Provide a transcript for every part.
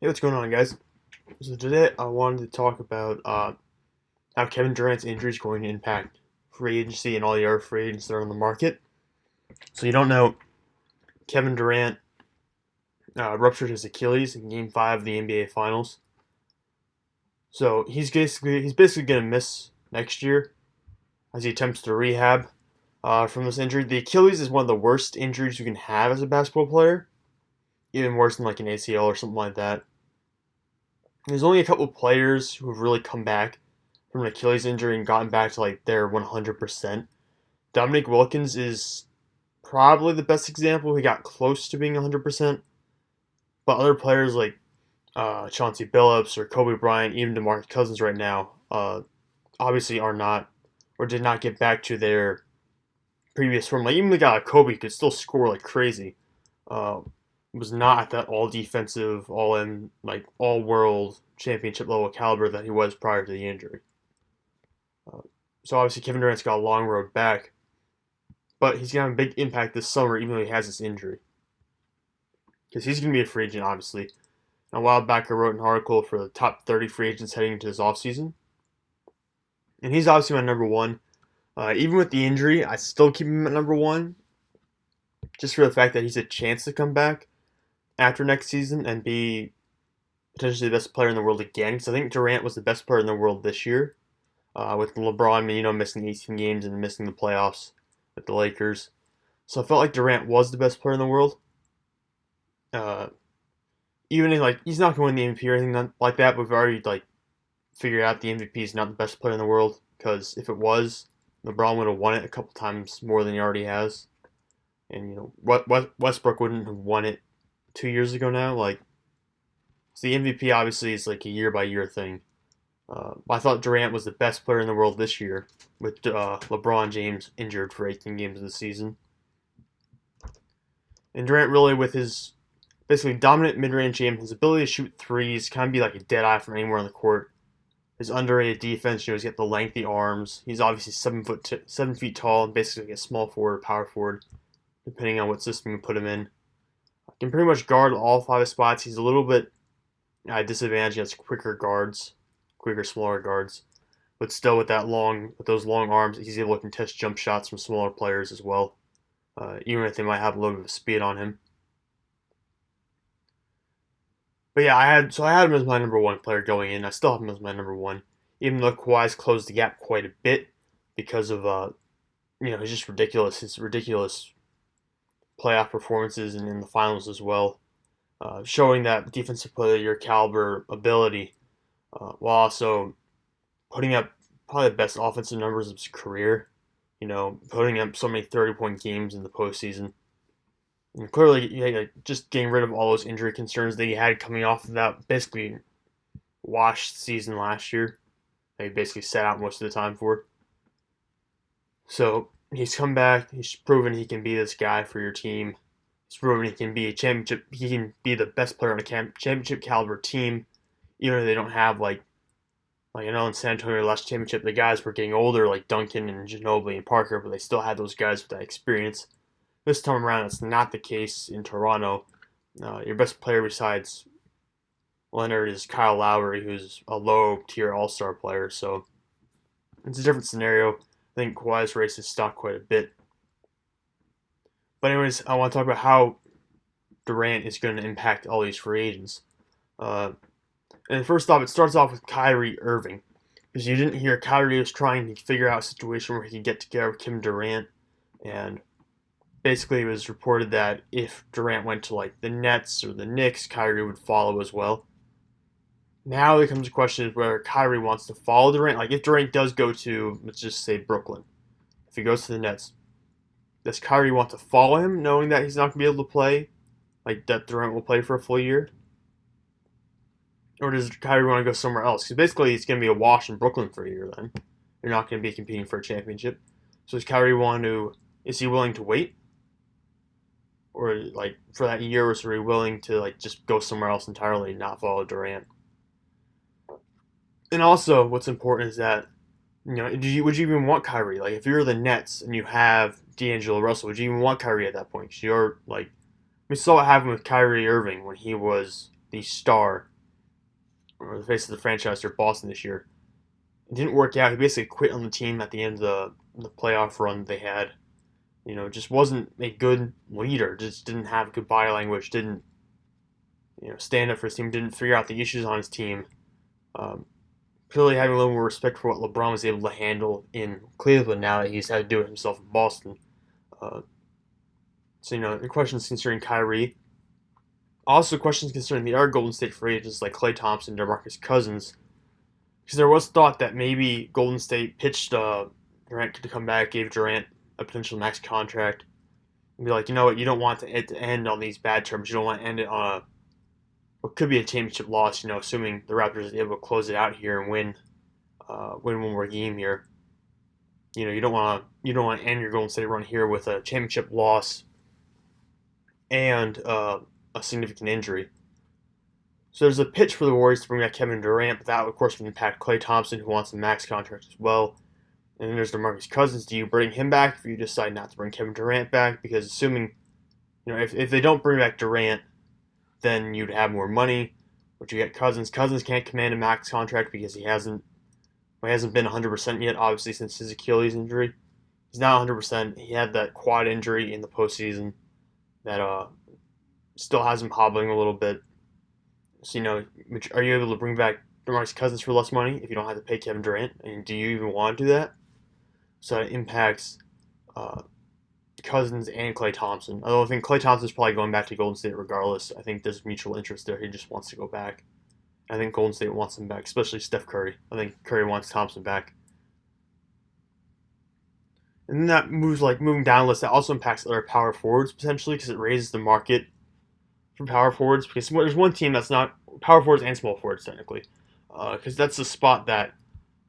Hey, what's going on, guys? So today I wanted to talk about how Kevin Durant's injury is going to impact free agency and all the other free agents that are on the market. So you don't know, Kevin Durant ruptured his Achilles in Game 5 of the NBA Finals. So he's basically going to miss next year as he attempts to rehab from this injury. The Achilles is one of the worst injuries you can have as a basketball player, even worse than like an ACL or something like that. There's only a couple of players who have really come back from an Achilles injury and gotten back to like their 100%. Dominique Wilkins is probably the best example. He got close to being 100%, but other players like Chauncey Billups or Kobe Bryant, even DeMarcus Cousins right now, obviously are not or did not get back to their previous form. Like even the guy like Kobe could still score like crazy. Uh, was not at that all defensive, all in like all world championship level caliber that he was prior to the injury. Uh, so obviously Kevin Durant's got a long road back, but he's gonna have a big impact this summer, even though he has this injury, because he's gonna be a free agent. Obviously, and a while back I wrote an article for the top 30 free agents heading into this offseason, and he's obviously my number one. Even with the injury, I still keep him at number one, just for the fact that he's a chance to come back after next season and be potentially the best player in the world again. Because I think Durant was the best player in the world this year, with LeBron, missing 18 games and missing the playoffs with the Lakers. So I felt like Durant was the best player in the world. Uh, Even if like he's not going to win the MVP or anything like that, but we've already like figured out the MVP is not the best player in the world, because if it was, LeBron would have won it a couple times more than he already has. And what Westbrook wouldn't have won it 2 years ago now. Like, so the MVP obviously is like a year by year thing. I thought Durant was the best player in the world this year, with LeBron James injured for 18 games of the season. And Durant really, with his basically dominant mid-range game, his ability to shoot threes, kind of be like a dead eye from anywhere on the court. His underrated defense, he's got the lengthy arms. He's obviously 7 feet tall, and basically like a small forward, or power forward, depending on what system you put him in. Can pretty much guard all 5 spots. He's a little bit at a disadvantage against quicker, smaller guards, but still with those long arms, he's able to contest jump shots from smaller players as well, even if they might have a little bit of speed on him. But yeah, I had him as my number one player going in. I still have him as my number one, even though Kawhi's closed the gap quite a bit because of he's just ridiculous. His ridiculous playoff performances and in the finals as well, showing that defensive player caliber ability, while also putting up probably the best offensive numbers of his career. Putting up so many 30-point games in the postseason. And clearly, just getting rid of all those injury concerns that he had coming off of that basically washed season last year. That he basically sat out most of the time for. So he's come back. He's proven he can be this guy for your team. He's proven he can be a championship. He can be the best player on a championship caliber team, even if they don't have like I know in San Antonio last championship, the guys were getting older, like Duncan and Ginobili and Parker, but they still had those guys with that experience. This time around, it's not the case in Toronto. Your best player besides Leonard is Kyle Lowry, who's a low-tier All-Star player, so it's a different scenario. I think Kawhi's raised his stock quite a bit. But anyways, I want to talk about how Durant is going to impact all these free agents. And first off, it starts off with Kyrie Irving, because you didn't hear Kyrie was trying to figure out a situation where he could get together with Kevin Durant, and basically it was reported that if Durant went to like the Nets or the Knicks, Kyrie would follow as well. Now there comes a question of whether Kyrie wants to follow Durant. Like if Durant does go to, let's just say Brooklyn, if he goes to the Nets, does Kyrie want to follow him, knowing that he's not going to be able to play, like that Durant will play for a full year? Or does Kyrie want to go somewhere else? Because basically it's going to be a wash in Brooklyn for a year then. You're not going to be competing for a championship. So does Kyrie want to, is he willing to wait? Or like for that year, or is he willing to like just go somewhere else entirely and not follow Durant? And also, what's important is that would you even want Kyrie? Like if you're the Nets and you have D'Angelo Russell, would you even want Kyrie at that point? 'Cause you're like, we saw what happened with Kyrie Irving when he was the star or the face of the franchise for Boston this year. It didn't work out. He basically quit on the team at the end of the playoff run they had. Just wasn't a good leader. Just didn't have good body language. Didn't stand up for his team. Didn't figure out the issues on his team. Um, Clearly having a little more respect for what LeBron was able to handle in Cleveland now that he's had to do it himself in Boston. Uh, the questions concerning Kyrie. Also, questions concerning the other Golden State free agents like Klay Thompson, DeMarcus Cousins. Because there was thought that maybe Golden State pitched Durant to come back, gave Durant a potential max contract, and be like, you know what, you don't want it to end on these bad terms. You don't want to end it on what could be a championship loss. Assuming the Raptors are able to close it out here and win one more game here. You don't want to end your Golden State run here with a championship loss and a significant injury. So there's a pitch for the Warriors to bring back Kevin Durant, but that, of course, would impact Klay Thompson, who wants a max contract as well. And then there's DeMarcus Cousins. Do you bring him back if you decide not to bring Kevin Durant back? Because assuming, if they don't bring back Durant, then you'd have more money. But you get Cousins. Cousins can't command a max contract because he hasn't been 100% yet, obviously, since his Achilles injury. He's not 100%. He had that quad injury in the postseason that still has him hobbling a little bit. So, are you able to bring back DeMarcus Cousins for less money if you don't have to pay Kevin Durant? And do you even want to do that? So it impacts Cousins and Klay Thompson. Although I think Klay Thompson's probably going back to Golden State regardless. I think there's mutual interest there. He just wants to go back. I think Golden State wants him back, especially Steph Curry. I think Curry wants Thompson back. And then that moving down the list, that also impacts other power forwards potentially because it raises the market for power forwards. Because there's one team that's not power forwards and small forwards technically, because that's the spot that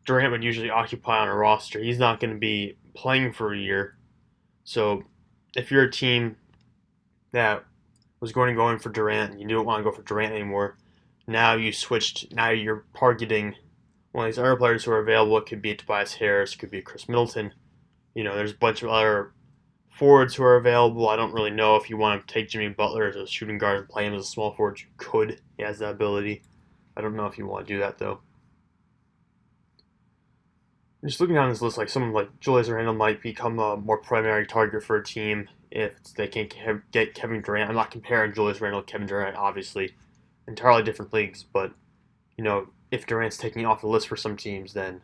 Durant would usually occupy on a roster. He's not going to be playing for a year. So if you're a team that was going to go in for Durant and you don't want to go for Durant anymore, now you're targeting one of these other players who are available. It could be Tobias Harris, it could be Chris Middleton. There's a bunch of other forwards who are available. I don't really know if you want to take Jimmy Butler as a shooting guard and play him as a small forward. You could. He has that ability. I don't know if you want to do that, though. Just looking down this list, like someone like Julius Randle might become a more primary target for a team if they can't get Kevin Durant. I'm not comparing Julius Randle to Kevin Durant, obviously. Entirely different leagues, but, if Durant's taking off the list for some teams, then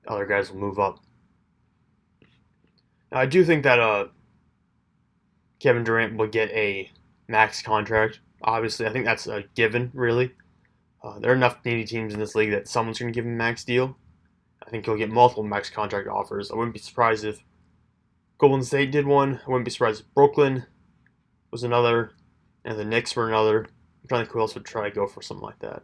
other guys will move up. Now, I do think that Kevin Durant will get a max contract. Obviously, I think that's a given, really. There are enough needy teams in this league that someone's going to give him a max deal. I think he'll get multiple max contract offers. I wouldn't be surprised if Golden State did one. I wouldn't be surprised if Brooklyn was another, and the Knicks were another. I'm trying to think who else would try to go for something like that.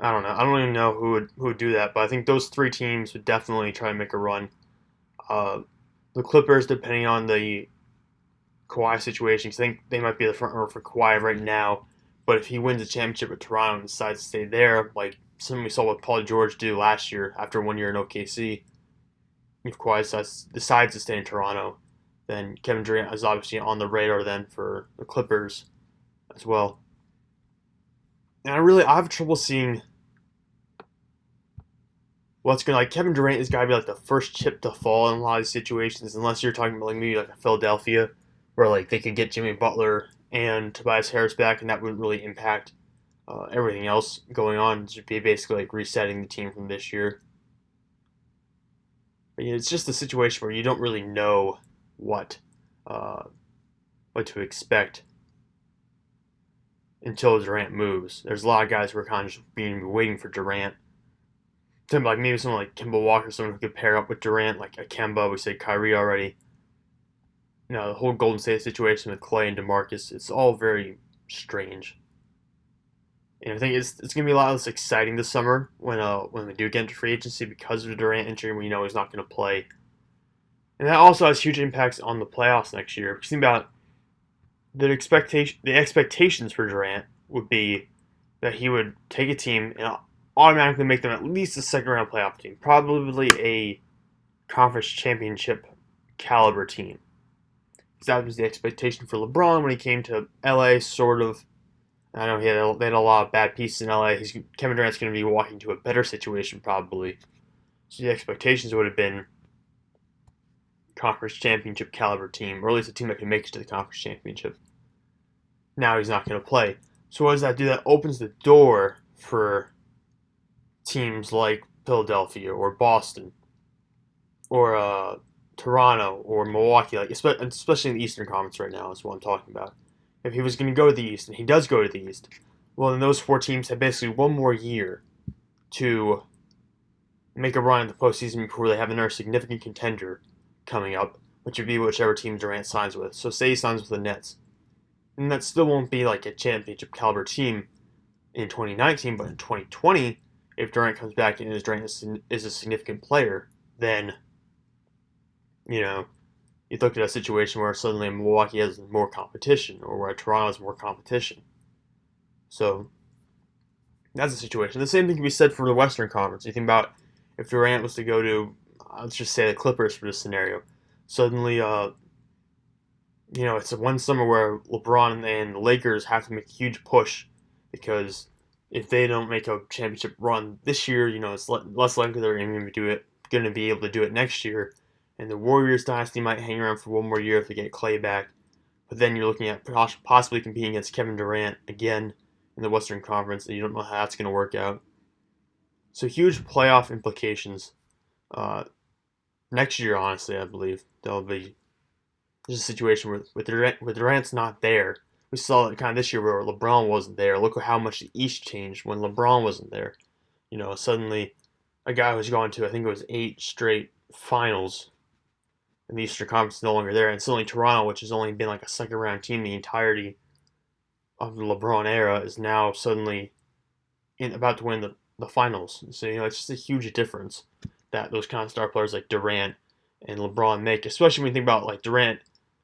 I don't know. I don't even know who would do that, but I think those three teams would definitely try to make a run. The Clippers, depending on the Kawhi situation, I think they might be the front runner for Kawhi right now. But if he wins a championship with Toronto and decides to stay there, like something we saw what Paul George do last year after 1 year in OKC, if Kawhi decides to stay in Toronto, then Kevin Durant is obviously on the radar then for the Clippers as well. And I have trouble seeing what's going to, like, Kevin Durant is got to be like the first chip to fall in a lot of these situations, unless you're talking about like maybe like a Philadelphia where like they could get Jimmy Butler and Tobias Harris back, and that wouldn't really impact everything else going on. It would be basically like resetting the team from this year. But it's just a situation where you don't really know what to expect until Durant moves. There's a lot of guys who are kind of just waiting for Durant. Like maybe someone like Kemba Walker, someone who could pair up with Durant, like a Kemba. We said Kyrie already. The whole Golden State situation with Klay and DeMarcus, it's all very strange. And I think it's going to be a lot less exciting this summer when we do get into free agency because of the Durant injury. We know he's not going to play. And that also has huge impacts on the playoffs next year. Because think about the expectations for Durant would be that he would take a team and automatically make them at least a second round playoff team. Probably a conference championship caliber team. Because that was the expectation for LeBron when he came to LA, sort of. I know they had a lot of bad pieces in LA. Kevin Durant's going to be walking to a better situation probably. So the expectations would have been conference championship caliber team, or at least a team that can make it to the conference championship. Now he's not going to play. So what does that do? That opens the door for teams like Philadelphia or Boston or Toronto or Milwaukee, like especially in the Eastern Conference right now is what I'm talking about. If he was going to go to the East, and he does go to the East, well, then those four teams have basically one more year to make a run in the postseason before they have another significant contender coming up, which would be whichever team Durant signs with. So say he signs with the Nets, and that still won't be like a championship caliber team in 2019, but in 2020, if Durant comes back and Durant is a significant player, then you know you look at a situation where suddenly Milwaukee has more competition, or where Toronto has more competition. So that's a situation. The same thing can be said for the Western Conference. You think about if Durant was to go to, let's just say the Clippers for this scenario, suddenly, it's one summer where LeBron and the Lakers have to make a huge push because if they don't make a championship run this year, it's less likely they're going to be able to do it next year. And the Warriors dynasty might hang around for one more year if they get Clay back. But then you're looking at possibly competing against Kevin Durant again in the Western Conference, and you don't know how that's going to work out. So huge playoff implications. Next year, honestly, I believe there'll be just a situation where with Durant's not there. We saw it kind of this year where LeBron wasn't there. Look at how much the East changed when LeBron wasn't there. Suddenly a guy who's gone to, I think it was 8 straight finals in the Eastern Conference is no longer there. And suddenly Toronto, which has only been like a second round team the entirety of the LeBron era, is now suddenly about to win the finals. So, it's just a huge difference that those kind of star players like Durant and LeBron make, especially when you think about like Durant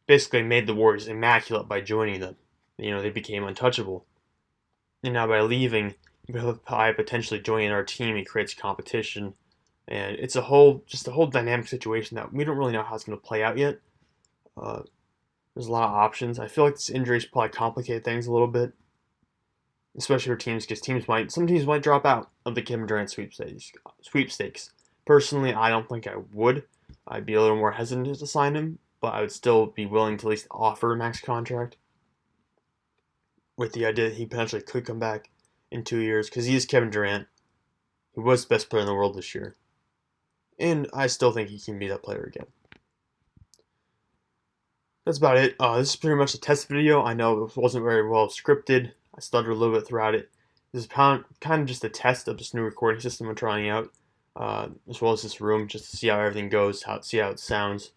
basically made the Warriors immaculate by joining them. They became untouchable. And now by leaving, by potentially joining our team, he creates competition. And it's a whole dynamic situation that we don't really know how it's going to play out yet. There's a lot of options. I feel like this injuries probably complicate things a little bit, especially for teams, because some teams might drop out of the Kevin Durant sweepstakes. Personally, I don't think I would. I'd be a little more hesitant to sign him, but I would still be willing to at least offer a max contract with the idea that he potentially could come back in 2 years, because he is Kevin Durant. He was the best player in the world this year. And I still think he can be that player again. That's about it. This is pretty much a test video. I know it wasn't very well scripted. I stuttered a little bit throughout it. This is kind of just a test of this new recording system I'm trying out, as well as this room, just to see how everything goes, see how it sounds.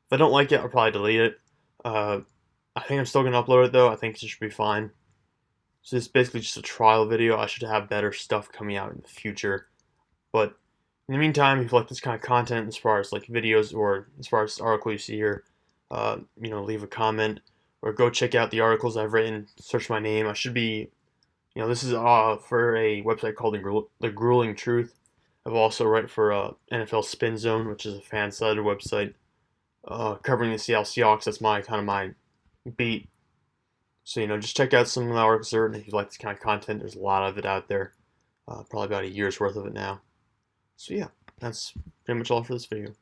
If I don't like it, I'll probably delete it. I think I'm still going to upload it, though. I think it should be fine. So this is basically just a trial video. I should have better stuff coming out in the future. But in the meantime, if you like this kind of content as far as like videos or as far as the article you see here, leave a comment or go check out the articles I've written. Search my name. I should be, this is for a website called The Grueling Truth. I've also written for NFL Spin Zone, which is a fan-sided website covering the Seattle Seahawks. That's my beat. So, just check out some of the articles there, and if you like this kind of content, there's a lot of it out there. Probably about a year's worth of it now. So, yeah, that's pretty much all for this video.